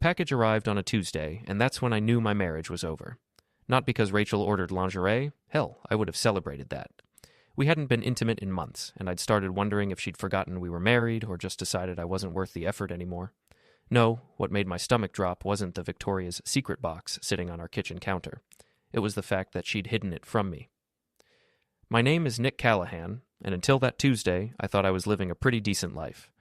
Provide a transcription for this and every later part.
package arrived on a Tuesday, and that's when I knew my marriage was over. Not because Rachel ordered lingerie. Hell, I would have celebrated that. We hadn't been intimate in months, and I'd started wondering if she'd forgotten we were married or just decided I wasn't worth the effort anymore. No, what made my stomach drop wasn't the Victoria's Secret box sitting on our kitchen counter. It was the fact that she'd hidden it from me. My name is Nick Callahan, and until that Tuesday, I thought I was living a pretty decent life.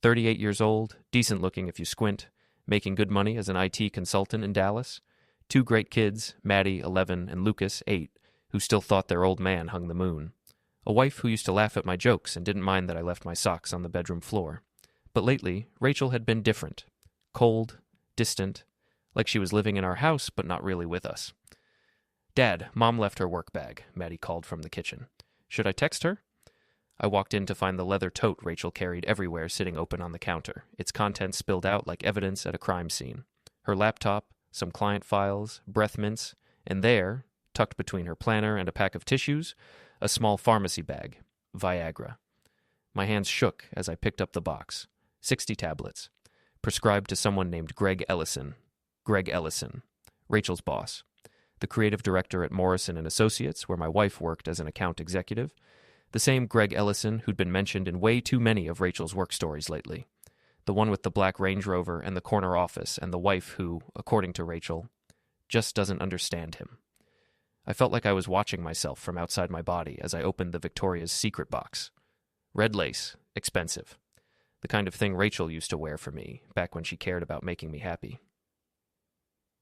38 years old, decent looking if you squint, making good money as an IT consultant in Dallas. 2 great kids, Maddie, 11, and Lucas, 8, who still thought their old man hung the moon. A wife who used to laugh at my jokes and didn't mind that I left my socks on the bedroom floor. But lately, Rachel had been different. Cold, distant, like she was living in our house but not really with us. "Dad, Mom left her work bag," Maddie called from the kitchen. "Should I text her?" I walked in to find the leather tote Rachel carried everywhere sitting open on the counter, its contents spilled out like evidence at a crime scene. Her laptop, some client files, breath mints, and there, tucked between her planner and a pack of tissues, a small pharmacy bag, Viagra. My hands shook as I picked up the box. 60 tablets. Prescribed to someone named Greg Ellison. Greg Ellison, Rachel's boss. The creative director at Morrison & Associates, where my wife worked as an account executive. The same Greg Ellison who'd been mentioned in way too many of Rachel's work stories lately. The one with the black Range Rover and the corner office and the wife who, according to Rachel, just doesn't understand him. I felt like I was watching myself from outside my body as I opened the Victoria's Secret box. Red lace, expensive. The kind of thing Rachel used to wear for me, back when she cared about making me happy.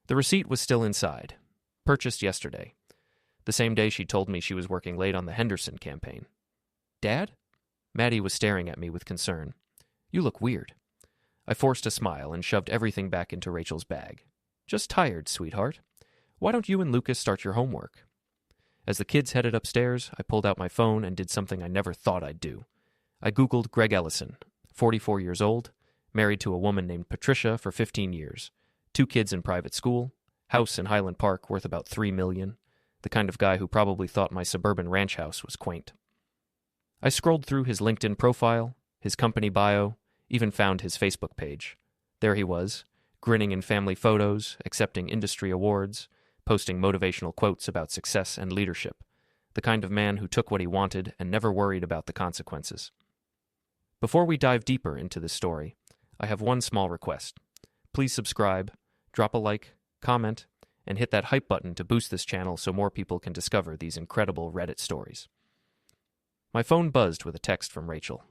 The receipt was still inside. Purchased yesterday. The same day she told me she was working late on the Henderson campaign. "Dad?" Maddie was staring at me with concern. "You look weird." I forced a smile and shoved everything back into Rachel's bag. "Just tired, sweetheart. Why don't you and Lucas start your homework?" As the kids headed upstairs, I pulled out my phone and did something I never thought I'd do. I Googled Greg Ellison, 44 years old, married to a woman named Patricia for 15 years, 2 kids in private school, house in Highland Park worth about $3 million, the kind of guy who probably thought my suburban ranch house was quaint. I scrolled through his LinkedIn profile, his company bio, even found his Facebook page. There he was, grinning in family photos, accepting industry awards, posting motivational quotes about success and leadership, the kind of man who took what he wanted and never worried about the consequences. Before we dive deeper into this story, I have one small request. Please subscribe, drop a like, comment, and hit that hype button to boost this channel so more people can discover these incredible Reddit stories. My phone buzzed with a text from Rachel.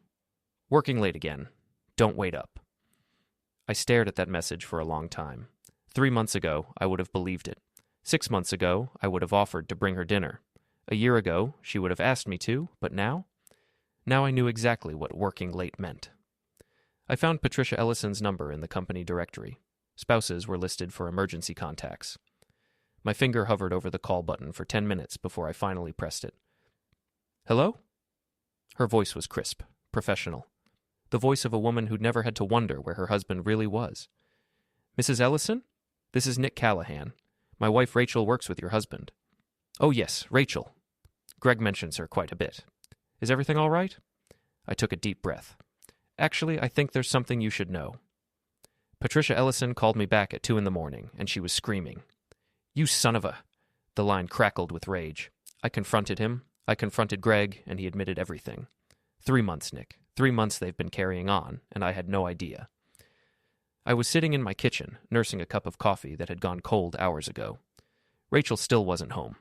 "Working late again. Don't wait up." I stared at that message for a long time. 3 months ago, I would have believed it. 6 months ago, I would have offered to bring her dinner. A year ago, she would have asked me to, but now? Now I knew exactly what working late meant. I found Patricia Ellison's number in the company directory. Spouses were listed for emergency contacts. My finger hovered over the call button for 10 minutes before I finally pressed it. "Hello?" Her voice was crisp, professional. The voice of a woman who'd never had to wonder where her husband really was. "Mrs. Ellison? This is Nick Callahan. My wife Rachel works with your husband." "Oh yes, Rachel. Greg mentions her quite a bit. Is everything all right?" I took a deep breath. "Actually, I think there's something you should know." Patricia Ellison called me back at 2 a.m, and she was screaming. "You son of a..." The line crackled with rage. I confronted him. I confronted Greg, and he admitted everything. 3 months, Nick. 3 months they've been carrying on, and I had no idea. I was sitting in my kitchen, nursing a cup of coffee that had gone cold hours ago. Rachel still wasn't home.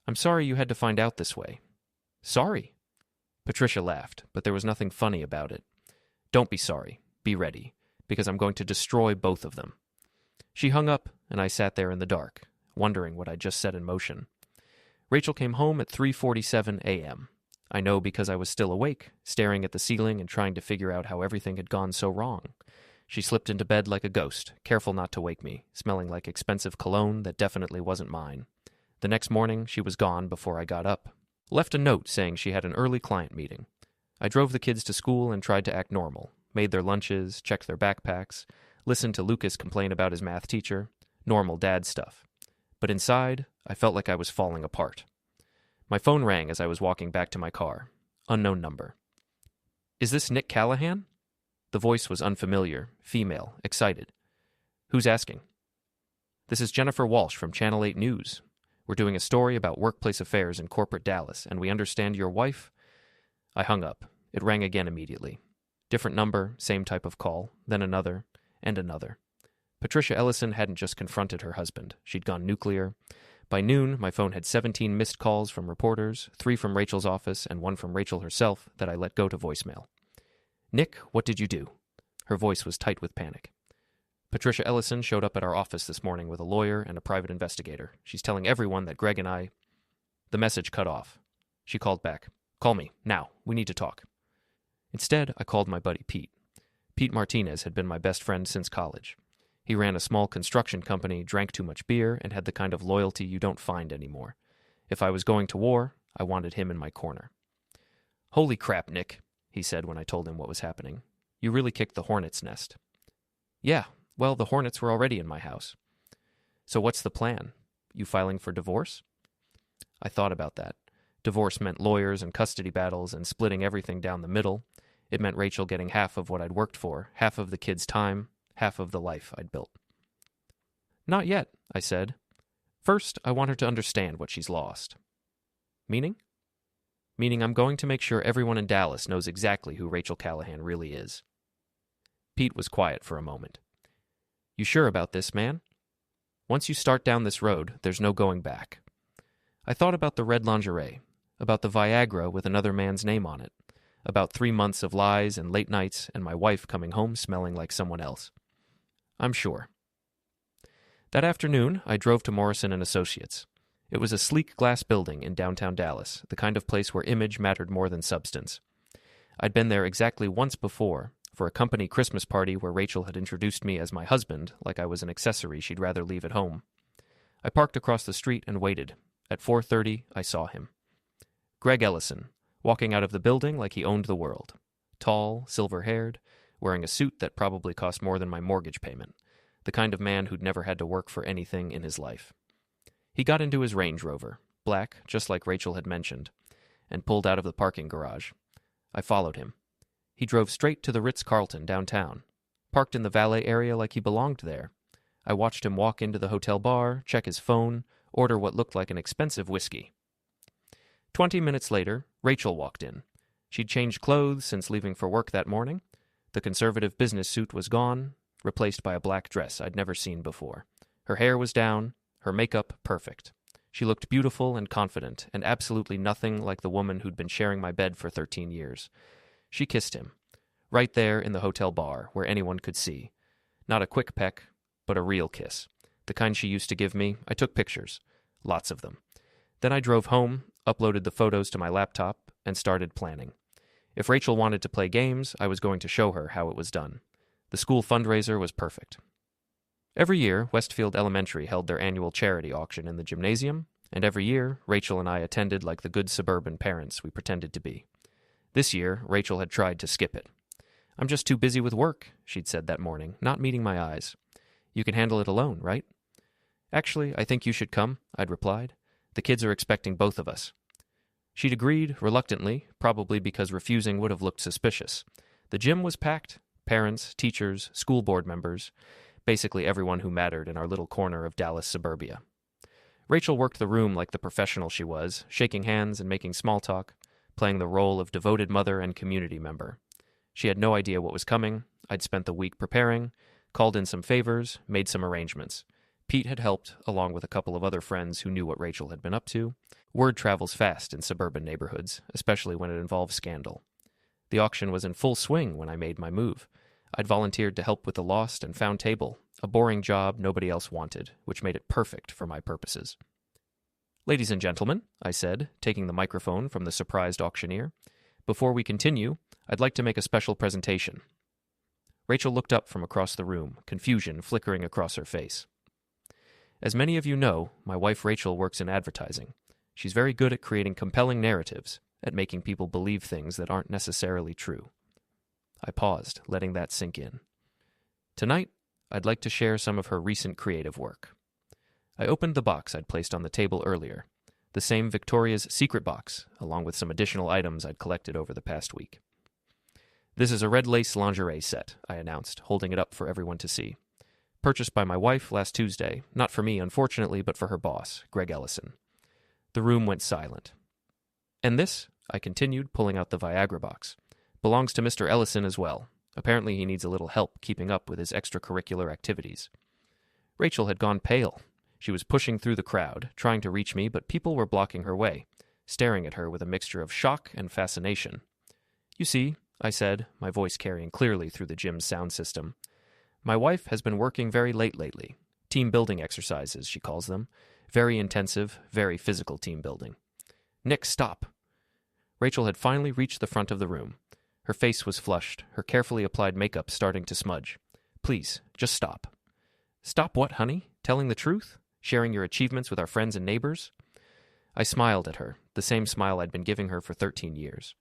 "I'm sorry you had to find out this way." "Sorry?" Patricia laughed, but there was nothing funny about it. "Don't be sorry. Be ready, because I'm going to destroy both of them." She hung up, and I sat there in the dark, wondering what I'd just set in motion. Rachel came home at 3:47 a.m. I know because I was still awake, staring at the ceiling and trying to figure out how everything had gone so wrong. She slipped into bed like a ghost, careful not to wake me, smelling like expensive cologne that definitely wasn't mine. The next morning, she was gone before I got up. Left a note saying she had an early client meeting. I drove the kids to school and tried to act normal, made their lunches, checked their backpacks, listened to Lucas complain about his math teacher, normal dad stuff. But inside, I felt like I was falling apart. My phone rang as I was walking back to my car. Unknown number. "Is this Nick Callahan?" The voice was unfamiliar, female, excited. Who's asking? This is Jennifer Walsh from Channel 8 News. We're doing a story about workplace affairs in corporate Dallas, and we understand your wife... I hung up. It rang again immediately. Different number, same type of call, then another, and another. Patricia Ellison hadn't just confronted her husband. She'd gone nuclear. By noon, my phone had 17 missed calls from reporters, 3 from Rachel's office, and 1 from Rachel herself that I let go to voicemail. Nick, what did you do? Her voice was tight with panic. Patricia Ellison showed up at our office this morning with a lawyer and a private investigator. She's telling everyone that Greg and I... The message cut off. She called back. Call me, now. We need to talk. Instead, I called my buddy Pete. Pete Martinez had been my best friend since college. He ran a small construction company, drank too much beer, and had the kind of loyalty you don't find anymore. If I was going to war, I wanted him in my corner. Holy crap, Nick, he said when I told him what was happening. You really kicked the hornet's nest. Yeah, well, the hornets were already in my house. So what's the plan? You filing for divorce? I thought about that. Divorce meant lawyers and custody battles and splitting everything down the middle. It meant Rachel getting half of what I'd worked for, half of the kids' time, half of the life I'd built. Not yet, I said. First, I want her to understand what she's lost. Meaning? Meaning I'm going to make sure everyone in Dallas knows exactly who Rachel Callahan really is. Pete was quiet for a moment. You sure about this, man? Once you start down this road, there's no going back. I thought about the red lingerie, about the Viagra with another man's name on it, about 3 months of lies and late nights and my wife coming home smelling like someone else. I'm sure. That afternoon, I drove to Morrison & Associates. It was a sleek glass building in downtown Dallas, the kind of place where image mattered more than substance. I'd been there exactly once before, for a company Christmas party where Rachel had introduced me as my husband, like I was an accessory she'd rather leave at home. I parked across the street and waited. At 4:30, I saw him. Greg Ellison, walking out of the building like he owned the world. Tall, silver-haired, wearing a suit that probably cost more than my mortgage payment. The kind of man who'd never had to work for anything in his life. He got into his Range Rover, black, just like Rachel had mentioned, and pulled out of the parking garage. I followed him. He drove straight to the Ritz-Carlton downtown, parked in the valet area like he belonged there. I watched him walk into the hotel bar, check his phone, order what looked like an expensive whiskey. 20 minutes later, Rachel walked in. She'd changed clothes since leaving for work that morning. The conservative business suit was gone, replaced by a black dress I'd never seen before. Her hair was down, her makeup perfect. She looked beautiful and confident, and absolutely nothing like the woman who'd been sharing my bed for 13 years. She kissed him, right there in the hotel bar, where anyone could see. Not a quick peck, but a real kiss. The kind she used to give me. I took pictures. Lots of them. Then I drove home, uploaded the photos to my laptop, and started planning. If Rachel wanted to play games, I was going to show her how it was done. The school fundraiser was perfect. Every year, Westfield Elementary held their annual charity auction in the gymnasium, and every year, Rachel and I attended like the good suburban parents we pretended to be. This year, Rachel had tried to skip it. I'm just too busy with work, she'd said that morning, not meeting my eyes. You can handle it alone, right? Actually, I think you should come, I'd replied. The kids are expecting both of us. She'd agreed, reluctantly, probably because refusing would have looked suspicious. The gym was packed. Parents, teachers, school board members, basically everyone who mattered in our little corner of Dallas suburbia. Rachel worked the room like the professional she was, shaking hands and making small talk, playing the role of devoted mother and community member. She had no idea what was coming. I'd spent the week preparing, called in some favors, made some arrangements. Pete had helped, along with a couple of other friends who knew what Rachel had been up to. Word travels fast in suburban neighborhoods, especially when it involves scandal. The auction was in full swing when I made my move. I'd volunteered to help with the lost and found table, a boring job nobody else wanted, which made it perfect for my purposes. Ladies and gentlemen, I said, taking the microphone from the surprised auctioneer, before we continue, I'd like to make a special presentation. Rachel looked up from across the room, confusion flickering across her face. As many of you know, my wife Rachel works in advertising. She's very good at creating compelling narratives, at making people believe things that aren't necessarily true. I paused, letting that sink in. Tonight, I'd like to share some of her recent creative work. I opened the box I'd placed on the table earlier, the same Victoria's Secret box, along with some additional items I'd collected over the past week. This is a red lace lingerie set, I announced, holding it up for everyone to see. Purchased by my wife last Tuesday, not for me, unfortunately, but for her boss, Greg Ellison. The room went silent. And this, I continued, pulling out the Viagra box, belongs to Mr. Ellison as well. Apparently he needs a little help keeping up with his extracurricular activities. Rachel had gone pale. She was pushing through the crowd, trying to reach me, but people were blocking her way, staring at her with a mixture of shock and fascination. "You see," I said, my voice carrying clearly through the gym's sound system, "my wife has been working very late lately. Team building exercises, she calls them. Very intensive, very physical team building." "Nick, stop." Rachel had finally reached the front of the room. Her face was flushed, her carefully applied makeup starting to smudge. "Please, just stop." "Stop what, honey? Telling the truth? Sharing your achievements with our friends and neighbors?" I smiled at her, the same smile I'd been giving her for 13 years.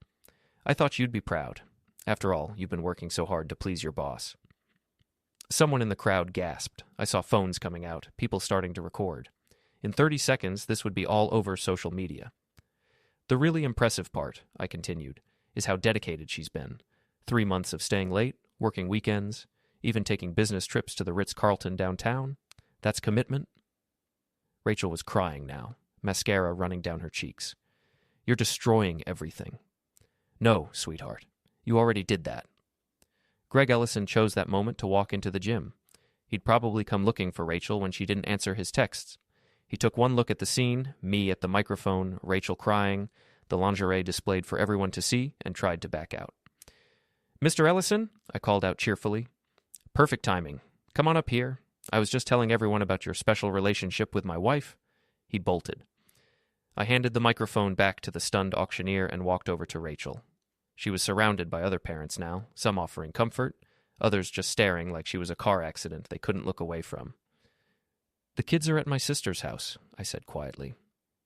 "I thought you'd be proud. After all, you've been working so hard to please your boss." Someone in the crowd gasped. I saw phones coming out, people starting to record. In 30 seconds, this would be all over social media. "The really impressive part," I continued, "is how dedicated she's been. 3 months of staying late, working weekends, even taking business trips to the Ritz-Carlton downtown. That's commitment." Rachel was crying now, mascara running down her cheeks. "You're destroying everything." "No, sweetheart. You already did that." Greg Ellison chose that moment to walk into the gym. He'd probably come looking for Rachel when she didn't answer his texts. He took one look at the scene, me at the microphone, Rachel crying, the lingerie displayed for everyone to see, and tried to back out. "Mr. Ellison," I called out cheerfully. "Perfect timing. Come on up here. I was just telling everyone about your special relationship with my wife." He bolted. I handed the microphone back to the stunned auctioneer and walked over to Rachel. She was surrounded by other parents now, some offering comfort, others just staring like she was a car accident they couldn't look away from. "The kids are at my sister's house," I said quietly.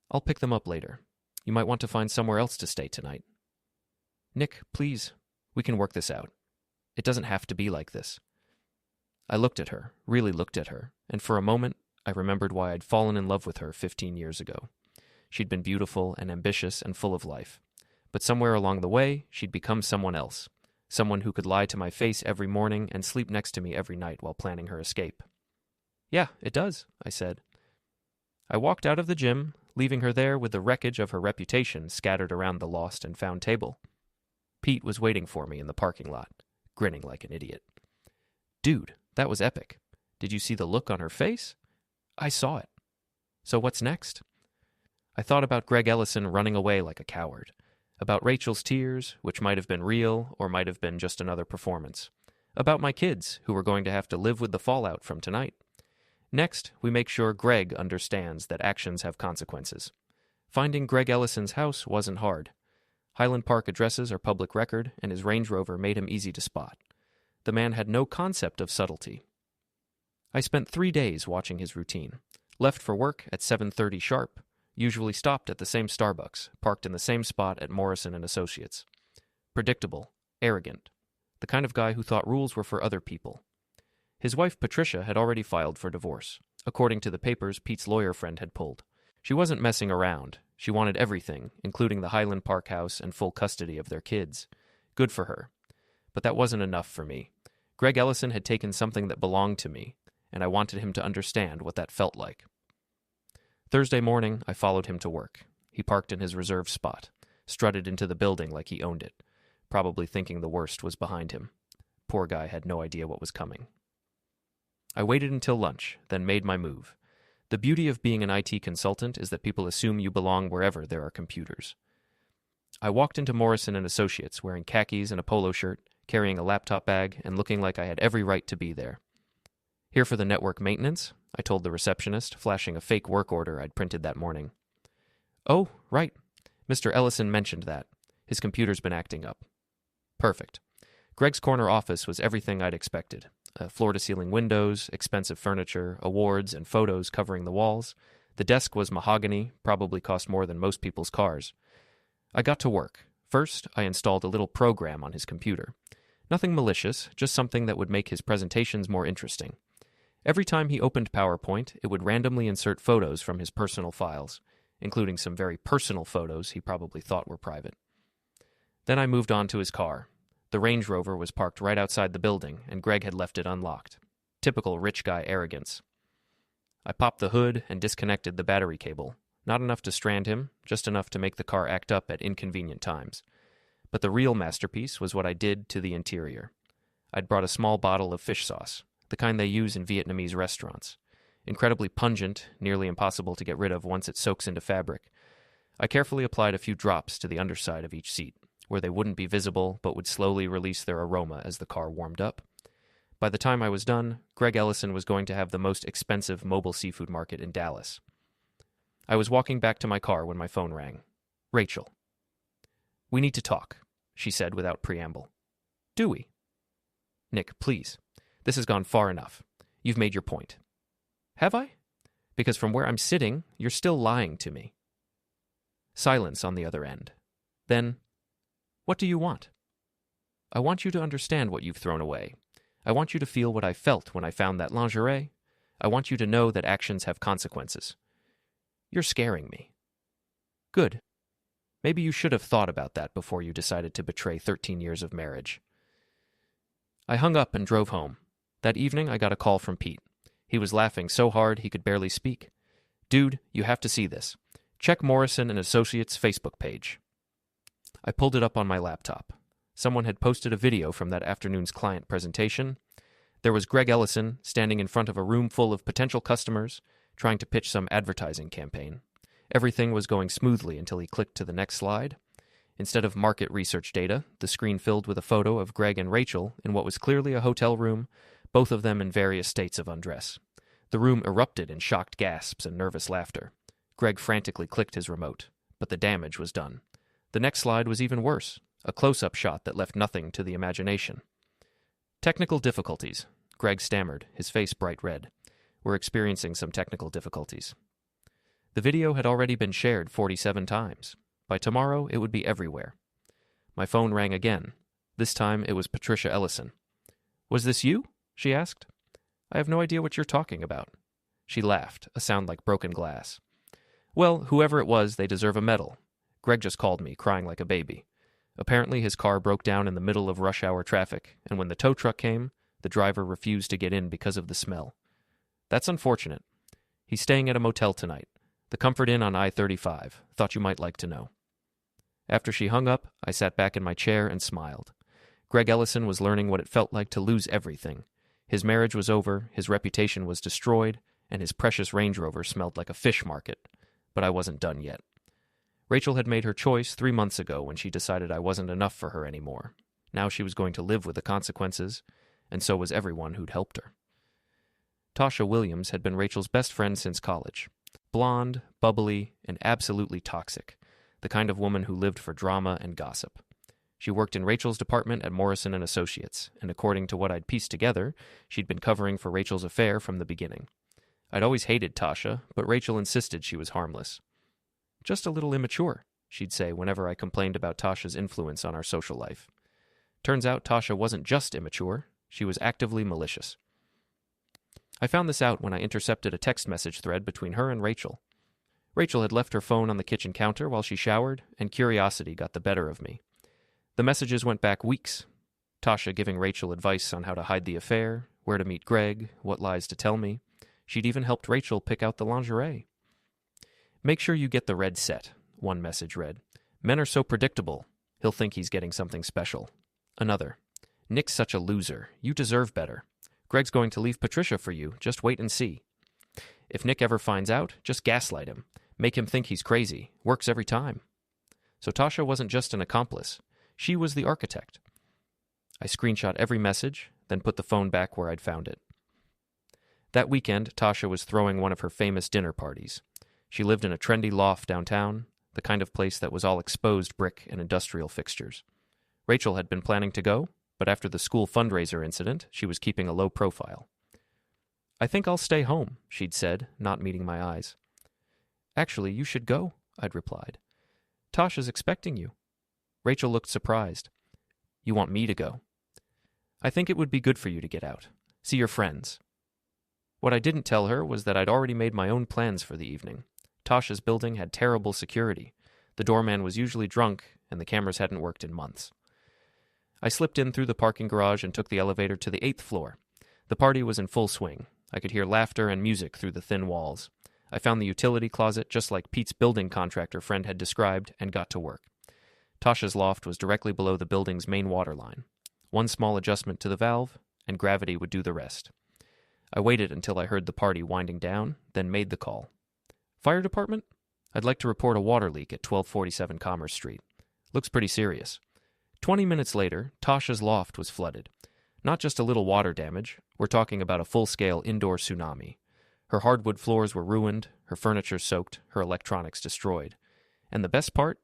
"I'll pick them up later. You might want to find somewhere else to stay tonight." "Nick, please, we can work this out. It doesn't have to be like this." I looked at her, really looked at her, and for a moment I remembered why I'd fallen in love with her 15 years ago. She'd been beautiful and ambitious and full of life. But somewhere along the way, she'd become someone else, someone who could lie to my face every morning and sleep next to me every night while planning her escape. "Yeah, it does," I said. I walked out of the gym, leaving her there with the wreckage of her reputation scattered around the lost and found table. Pete was waiting for me in the parking lot, grinning like an idiot. "Dude, that was epic. Did you see the look on her face?" "I saw it." "So what's next?" I thought about Greg Ellison running away like a coward, about Rachel's tears, which might have been real or might have been just another performance, about my kids, who were going to have to live with the fallout from tonight. Next, we make sure Greg understands that actions have consequences. Finding Greg Ellison's house wasn't hard. Highland Park addresses are public record, and his Range Rover made him easy to spot. The man had no concept of subtlety. I spent 3 days watching his routine. Left for work at 7:30 sharp, usually stopped at the same Starbucks, parked in the same spot at Morrison and Associates. Predictable, arrogant, the kind of guy who thought rules were for other people. His wife Patricia had already filed for divorce, according to the papers Pete's lawyer friend had pulled. She wasn't messing around. She wanted everything, including the Highland Park house and full custody of their kids. Good for her. But that wasn't enough for me. Greg Ellison had taken something that belonged to me, and I wanted him to understand what that felt like. Thursday morning, I followed him to work. He parked in his reserved spot, strutted into the building like he owned it, probably thinking the worst was behind him. Poor guy had no idea what was coming. I waited until lunch, then made my move. The beauty of being an IT consultant is that people assume you belong wherever there are computers. I walked into Morrison and Associates wearing khakis and a polo shirt, carrying a laptop bag, and looking like I had every right to be there. "Here for the network maintenance," I told the receptionist, flashing a fake work order I'd printed that morning. "Oh, right. Mr. Ellison mentioned that. His computer's been acting up." Perfect. Greg's corner office was everything I'd expected. Floor-to-ceiling windows, expensive furniture, awards, and photos covering the walls. The desk was mahogany, probably cost more than most people's cars. I got to work. First, I installed a little program on his computer. Nothing malicious, just something that would make his presentations more interesting. Every time he opened PowerPoint, it would randomly insert photos from his personal files, including some very personal photos he probably thought were private. Then I moved on to his car. The Range Rover was parked right outside the building, and Greg had left it unlocked. Typical rich guy arrogance. I popped the hood and disconnected the battery cable. Not enough to strand him, just enough to make the car act up at inconvenient times. But the real masterpiece was what I did to the interior. I'd brought a small bottle of fish sauce, the kind they use in Vietnamese restaurants. Incredibly pungent, nearly impossible to get rid of once it soaks into fabric. I carefully applied a few drops to the underside of each seat, where they wouldn't be visible but would slowly release their aroma as the car warmed up. By the time I was done, Greg Ellison was going to have the most expensive mobile seafood market in Dallas. I was walking back to my car when my phone rang. Rachel. "We need to talk," she said without preamble. "Do we?" "Nick, please. This has gone far enough. You've made your point." "Have I? Because from where I'm sitting, you're still lying to me." Silence on the other end. Then, "What do you want?" "I want you to understand what you've thrown away. I want you to feel what I felt when I found that lingerie. I want you to know that actions have consequences." "You're scaring me." "Good. Maybe you should have thought about that before you decided to betray 13 years of marriage." I hung up and drove home. That evening, I got a call from Pete. He was laughing so hard he could barely speak. "Dude, you have to see this. Check Morrison and Associates' Facebook page." I pulled it up on my laptop. Someone had posted a video from that afternoon's client presentation. There was Greg Ellison standing in front of a room full of potential customers, trying to pitch some advertising campaign. Everything was going smoothly until he clicked to the next slide. Instead of market research data, the screen filled with a photo of Greg and Rachel in what was clearly a hotel room, both of them in various states of undress. The room erupted in shocked gasps and nervous laughter. Greg frantically clicked his remote, but the damage was done. The next slide was even worse, a close-up shot that left nothing to the imagination. "Technical difficulties," Greg stammered, his face bright red. "We're experiencing some technical difficulties." The video had already been shared 47 times. By tomorrow, it would be everywhere. My phone rang again. This time, it was Patricia Ellison. "Was this you?" she asked. "I have no idea what you're talking about." She laughed, a sound like broken glass. "Well, whoever it was, they deserve a medal. Greg just called me, crying like a baby. Apparently, his car broke down in the middle of rush hour traffic, and when the tow truck came, the driver refused to get in because of the smell. That's unfortunate. He's staying at a motel tonight, the Comfort Inn on I-35. Thought you might like to know." After she hung up, I sat back in my chair and smiled. Greg Ellison was learning what it felt like to lose everything. His marriage was over, his reputation was destroyed, and his precious Range Rover smelled like a fish market. But I wasn't done yet. Rachel had made her choice 3 months ago when she decided I wasn't enough for her anymore. Now she was going to live with the consequences, and so was everyone who'd helped her. Tasha Williams had been Rachel's best friend since college. Blonde, bubbly, and absolutely toxic. The kind of woman who lived for drama and gossip. She worked in Rachel's department at Morrison and Associates, and according to what I'd pieced together, she'd been covering for Rachel's affair from the beginning. I'd always hated Tasha, but Rachel insisted she was harmless. "Just a little immature," she'd say whenever I complained about Tasha's influence on our social life. Turns out Tasha wasn't just immature, she was actively malicious. I found this out when I intercepted a text message thread between her and Rachel. Rachel had left her phone on the kitchen counter while she showered, and curiosity got the better of me. The messages went back weeks. Tasha giving Rachel advice on how to hide the affair, where to meet Greg, what lies to tell me. She'd even helped Rachel pick out the lingerie. "Make sure you get the red set," one message read. "Men are so predictable. He'll think he's getting something special." Another. "Nick's such a loser. You deserve better. Greg's going to leave Patricia for you. Just wait and see. If Nick ever finds out, just gaslight him. Make him think he's crazy. Works every time." So Tasha wasn't just an accomplice. She was the architect. I screenshot every message, then put the phone back where I'd found it. That weekend, Tasha was throwing one of her famous dinner parties. She lived in a trendy loft downtown, the kind of place that was all exposed brick and industrial fixtures. Rachel had been planning to go, but after the school fundraiser incident, she was keeping a low profile. "I think I'll stay home," she'd said, not meeting my eyes. "Actually, you should go," I'd replied. "Tasha's expecting you." Rachel looked surprised. "You want me to go?" "I think it would be good for you to get out. See your friends." What I didn't tell her was that I'd already made my own plans for the evening. Tasha's building had terrible security. The doorman was usually drunk, and the cameras hadn't worked in months. I slipped in through the parking garage and took the elevator to the 8th floor. The party was in full swing. I could hear laughter and music through the thin walls. I found the utility closet just like Pete's building contractor friend had described and got to work. Tasha's loft was directly below the building's main water line. One small adjustment to the valve, and gravity would do the rest. I waited until I heard the party winding down, then made the call. Fire department? I'd like to report a water leak at 1247 Commerce Street. Looks pretty serious. 20 minutes later, Tasha's loft was flooded. Not just a little water damage. We're talking about a full-scale indoor tsunami. Her hardwood floors were ruined, her furniture soaked, her electronics destroyed. And the best part?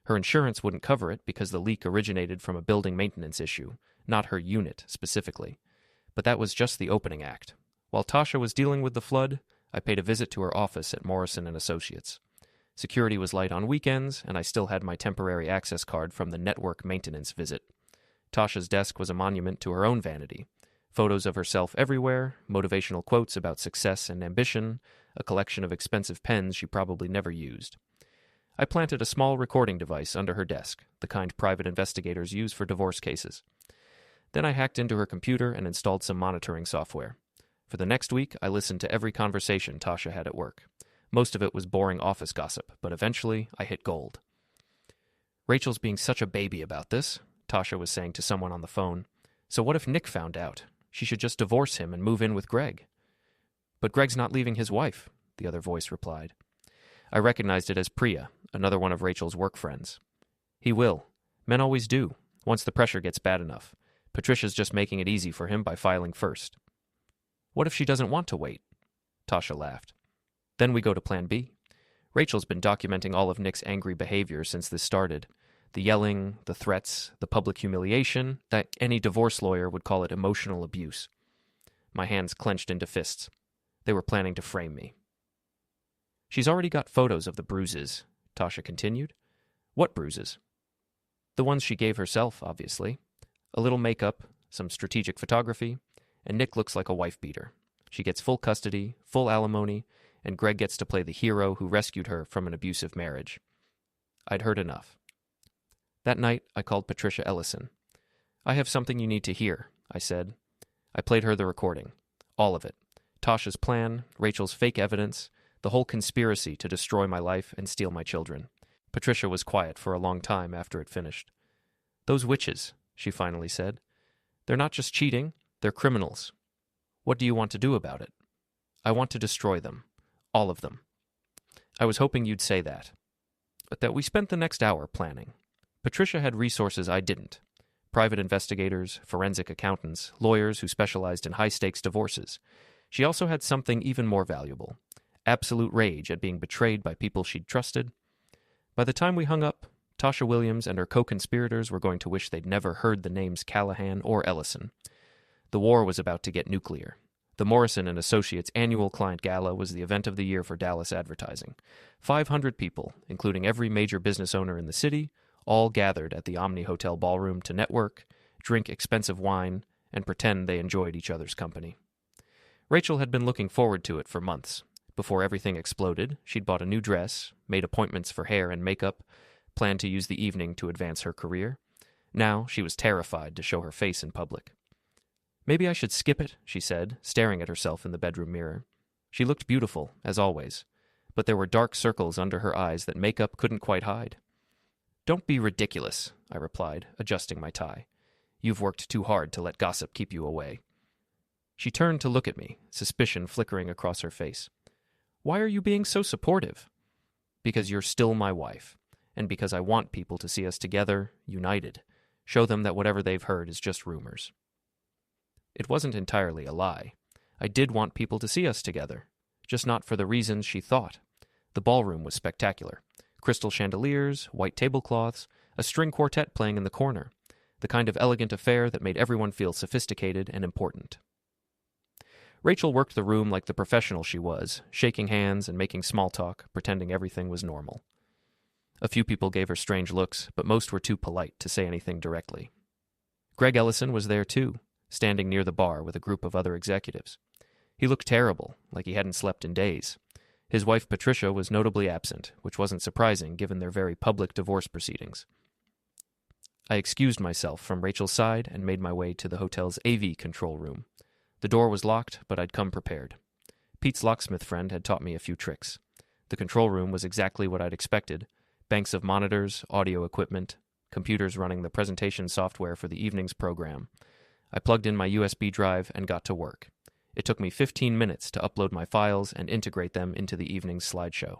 Her insurance wouldn't cover it because the leak originated from a building maintenance issue, not her unit specifically. But that was just the opening act. While Tasha was dealing with the flood, I paid a visit to her office at Morrison & Associates. Security was light on weekends, and I still had my temporary access card from the network maintenance visit. Tasha's desk was a monument to her own vanity. Photos of herself everywhere, motivational quotes about success and ambition, a collection of expensive pens she probably never used. I planted a small recording device under her desk, the kind private investigators use for divorce cases. Then I hacked into her computer and installed some monitoring software. For the next week, I listened to every conversation Tasha had at work. Most of it was boring office gossip, but eventually I hit gold. Rachel's being such a baby about this, Tasha was saying to someone on the phone. So what if Nick found out? She should just divorce him and move in with Greg. But Greg's not leaving his wife, the other voice replied. I recognized it as Priya, another one of Rachel's work friends. He will. Men always do, once the pressure gets bad enough. Patricia's just making it easy for him by filing first. What if she doesn't want to wait? Tasha laughed. Then we go to Plan B. Rachel's been documenting all of Nick's angry behavior since this started. The yelling, the threats, the public humiliation, that any divorce lawyer would call it emotional abuse. My hands clenched into fists. They were planning to frame me. She's already got photos of the bruises, Tasha continued. What bruises? The ones she gave herself, obviously. A little makeup, some strategic photography, and Nick looks like a wife-beater. She gets full custody, full alimony, and Greg gets to play the hero who rescued her from an abusive marriage. I'd heard enough. That night, I called Patricia Ellison. I have something you need to hear, I said. I played her the recording. All of it. Tasha's plan, Rachel's fake evidence, the whole conspiracy to destroy my life and steal my children. Patricia was quiet for a long time after it finished. Those witches, she finally said. They're not just cheating, they're criminals. What do you want to do about it? I want to destroy them. All of them. I was hoping you'd say that. But that we spent the next hour planning. Patricia had resources I didn't. Private investigators, forensic accountants, lawyers who specialized in high-stakes divorces. She also had something even more valuable. Absolute rage at being betrayed by people she'd trusted. By the time we hung up, Tasha Williams and her co-conspirators were going to wish they'd never heard the names Callahan or Ellison. The war was about to get nuclear. The Morrison & Associates annual client gala was the event of the year for Dallas advertising. 500 people, including every major business owner in the city, all gathered at the Omni Hotel ballroom to network, drink expensive wine, and pretend they enjoyed each other's company. Rachel had been looking forward to it for months. Before everything exploded, she'd bought a new dress, made appointments for hair and makeup, planned to use the evening to advance her career. Now she was terrified to show her face in public. Maybe I should skip it, she said, staring at herself in the bedroom mirror. She looked beautiful, as always, but there were dark circles under her eyes that makeup couldn't quite hide. Don't be ridiculous, I replied, adjusting my tie. You've worked too hard to let gossip keep you away. She turned to look at me, suspicion flickering across her face. Why are you being so supportive? Because you're still my wife, and because I want people to see us together, united. Show them that whatever they've heard is just rumors. It wasn't entirely a lie. I did want people to see us together, just not for the reasons she thought. The ballroom was spectacular. Crystal chandeliers, white tablecloths, a string quartet playing in the corner, the kind of elegant affair that made everyone feel sophisticated and important. Rachel worked the room like the professional she was, shaking hands and making small talk, pretending everything was normal. A few people gave her strange looks, but most were too polite to say anything directly. Greg Ellison was there too, standing near the bar with a group of other executives. He looked terrible, like he hadn't slept in days. His wife Patricia was notably absent, which wasn't surprising given their very public divorce proceedings. I excused myself from Rachel's side and made my way to the hotel's AV control room. The door was locked, but I'd come prepared. Pete's locksmith friend had taught me a few tricks. The control room was exactly what I'd expected. Banks of monitors, audio equipment, computers running the presentation software for the evening's program. I plugged in my USB drive and got to work. It took me 15 minutes to upload my files and integrate them into the evening's slideshow.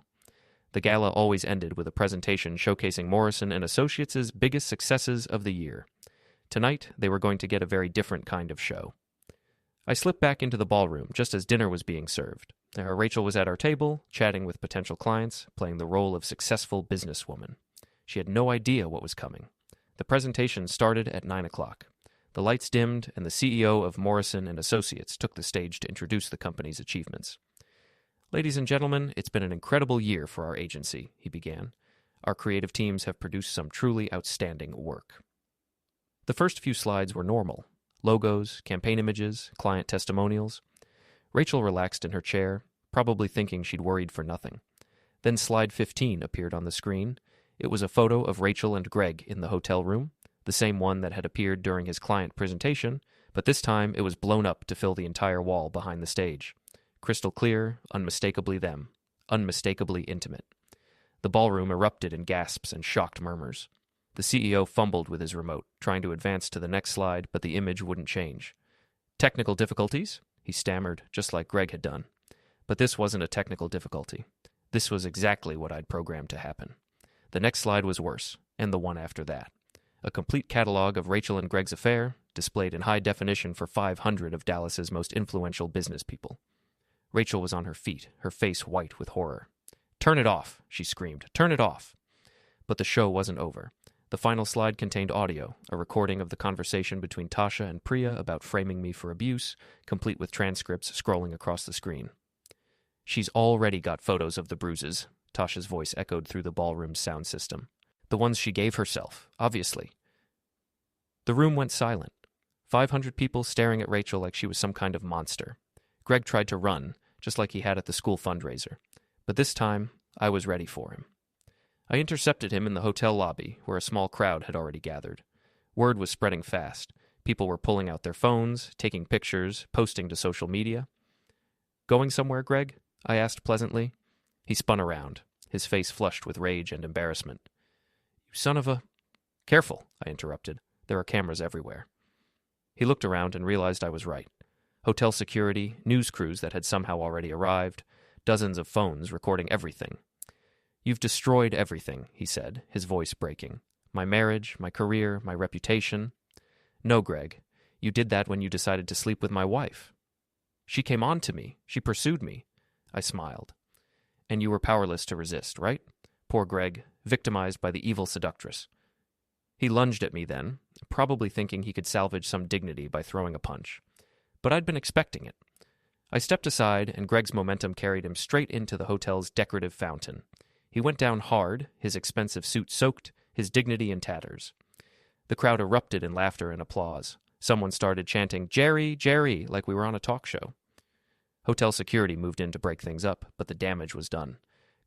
The gala always ended with a presentation showcasing Morrison and Associates' biggest successes of the year. Tonight, they were going to get a very different kind of show. I slipped back into the ballroom just as dinner was being served. Rachel was at our table, chatting with potential clients, playing the role of successful businesswoman. She had no idea what was coming. The presentation started at 9 o'clock. The lights dimmed, and the CEO of Morrison and Associates took the stage to introduce the company's achievements. "Ladies and gentlemen, it's been an incredible year for our agency," he began. "Our creative teams have produced some truly outstanding work." The first few slides were normal. Logos, campaign images, client testimonials. Rachel relaxed in her chair, probably thinking she'd worried for nothing. Then slide 15 appeared on the screen. It was a photo of Rachel and Greg in the hotel room, the same one that had appeared during his client presentation, but this time it was blown up to fill the entire wall behind the stage. Crystal clear, unmistakably them, unmistakably intimate. The ballroom erupted in gasps and shocked murmurs. The CEO fumbled with his remote, trying to advance to the next slide, but the image wouldn't change. "Technical difficulties?" he stammered, just like Greg had done. But this wasn't a technical difficulty. This was exactly what I'd programmed to happen. The next slide was worse, and the one after that. A complete catalog of Rachel and Greg's affair, displayed in high definition for 500 of Dallas's most influential business people. Rachel was on her feet, her face white with horror. "Turn it off," she screamed. "Turn it off." But the show wasn't over. The final slide contained audio, a recording of the conversation between Tasha and Priya about framing me for abuse, complete with transcripts scrolling across the screen. "She's already got photos of the bruises," Tasha's voice echoed through the ballroom's sound system. "The ones she gave herself, obviously." The room went silent. 500 people staring at Rachel like she was some kind of monster. Greg tried to run, just like he had at the school fundraiser. But this time, I was ready for him. I intercepted him in the hotel lobby, where a small crowd had already gathered. Word was spreading fast. People were pulling out their phones, taking pictures, posting to social media. "Going somewhere, Greg?" I asked pleasantly. He spun around, his face flushed with rage and embarrassment. "You son of a—" "Careful," I interrupted. "There are cameras everywhere." He looked around and realized I was right. Hotel security, news crews that had somehow already arrived, dozens of phones recording everything. "You've destroyed everything," he said, his voice breaking. "My marriage, my career, my reputation." "No, Greg. You did that when you decided to sleep with my wife." "She came on to me. She pursued me." I smiled. "And you were powerless to resist, right? Poor Greg, victimized by the evil seductress." He lunged at me then, probably thinking he could salvage some dignity by throwing a punch. But I'd been expecting it. I stepped aside, and Greg's momentum carried him straight into the hotel's decorative fountain. He went down hard, his expensive suit soaked, his dignity in tatters. The crowd erupted in laughter and applause. Someone started chanting, "Jerry, Jerry," like we were on a talk show. Hotel security moved in to break things up, but the damage was done.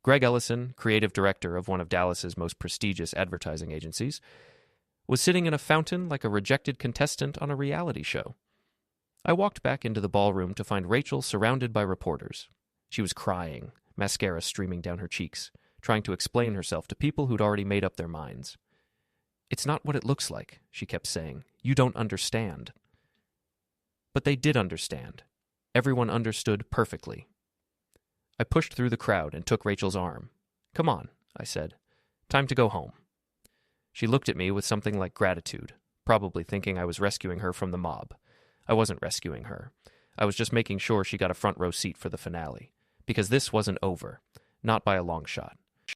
Greg Ellison, creative director of one of Dallas's most prestigious advertising agencies, was sitting in a fountain like a rejected contestant on a reality show. I walked back into the ballroom to find Rachel surrounded by reporters. She was crying, mascara streaming down her cheeks, trying to explain herself to people who'd already made up their minds. "It's not what it looks like," she kept saying. "You don't understand." But they did understand. Everyone understood perfectly. I pushed through the crowd and took Rachel's arm. "Come on," I said. "Time to go home." She looked at me with something like gratitude, probably thinking I was rescuing her from the mob. I wasn't rescuing her. I was just making sure she got a front row seat for the finale. Because this wasn't over. Not by a long shot.